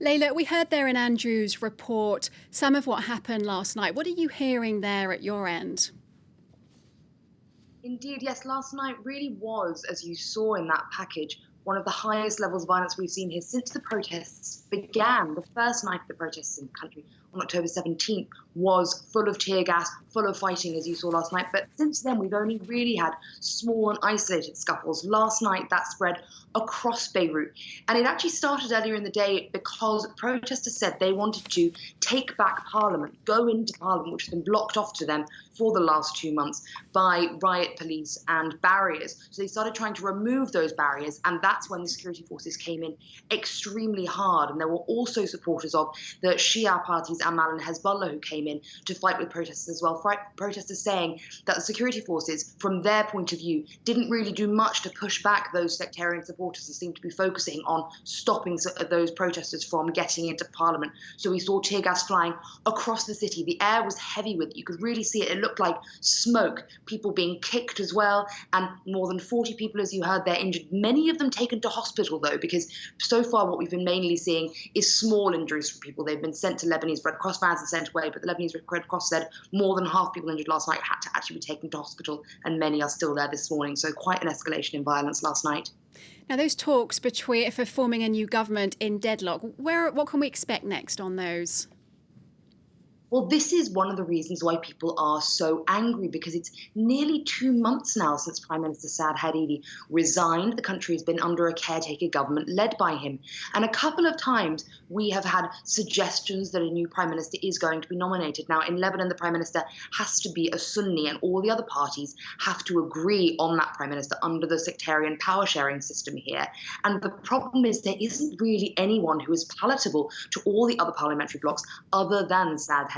Layla, we heard there in Andrew's report some of what happened last night. What are you hearing there at your end? Indeed, yes, last night really was, as you saw in that package, one of the highest levels of violence we've seen here since the protests began. The first night of the protests in the country on October 17th was full of tear gas, full of fighting, as you saw last night. But since then, we've only really had small and isolated scuffles. Last night, that spread across Beirut. And it actually started earlier in the day because protesters said they wanted to take back Parliament, go into Parliament, which has been blocked off to them for the last 2 months by riot police and barriers. So they started trying to remove those barriers, and that's when the security forces came in extremely hard. And there were also supporters of the Shia parties, Amal and Hezbollah, who came in to fight with protesters as well. Protesters saying that the security forces, from their point of view, didn't really do much to push back those sectarian supporters and seemed to be focusing on stopping those protesters from getting into Parliament. So we saw tear gas flying across the city. The air was heavy with it. You could really see it. It looked like smoke, people being kicked as well, and more than 40 people, as you heard, they're injured. Many of them taken to hospital, though, because so far what we've been mainly seeing is small injuries from people. They've been sent to Lebanese Red Cross vans and sent away, but the Lebanese Red Cross said more than half people injured last night had to actually be taken to hospital, and many are still there this morning. So quite an escalation in violence last night. Now, those talks for forming a new government in deadlock, what can we expect next on those? Well, this is one of the reasons why people are so angry, because it's nearly 2 months now since Prime Minister Saad Hariri resigned. The country has been under a caretaker government led by him. And a couple of times we have had suggestions that a new Prime Minister is going to be nominated. Now, in Lebanon, the Prime Minister has to be a Sunni, and all the other parties have to agree on that Prime Minister under the sectarian power sharing system here. And the problem is there isn't really anyone who is palatable to all the other parliamentary blocs other than Saad Hariri.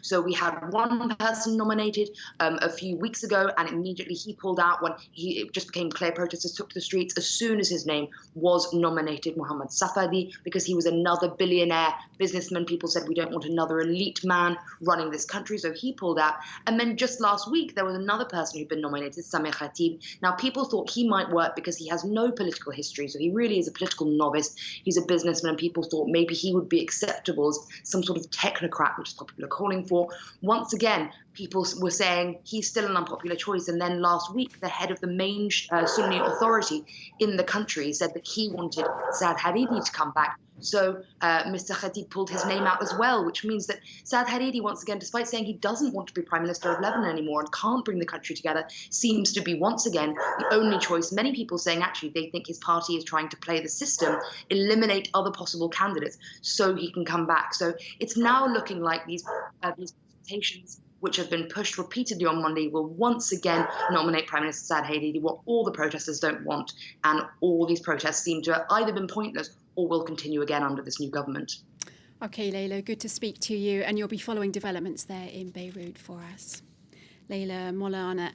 So we had one person nominated a few weeks ago, and immediately he pulled out when it just became clear protesters took to the streets as soon as his name was nominated, Mohammed Safadi, because he was another billionaire businessman. People said, we don't want another elite man running this country, so he pulled out. And then just last week, there was another person who'd been nominated, Sameh Khatib. Now, people thought he might work because he has no political history, so he really is a political novice. He's a businessman, and people thought maybe he would be acceptable as some sort of technocrat, which is what people are calling for. Once again, people were saying he's still an unpopular choice. And then last week, the head of the main Sunni authority in the country said that he wanted Saad Hariri to come back. So Mr. Khatib pulled his name out as well, which means that Saad Hariri, once again, despite saying he doesn't want to be Prime Minister of Lebanon anymore and can't bring the country together, seems to be once again the only choice. Many people saying actually they think his party is trying to play the system, eliminate other possible candidates so he can come back. So it's now looking like these presentations, which have been pushed repeatedly on Monday, will once again nominate Prime Minister Saad Hariri, what all the protesters don't want. And all these protests seem to have either been pointless or will continue again under this new government. Okay, Layla, good to speak to you, and you'll be following developments there in Beirut for us. Layla Molana.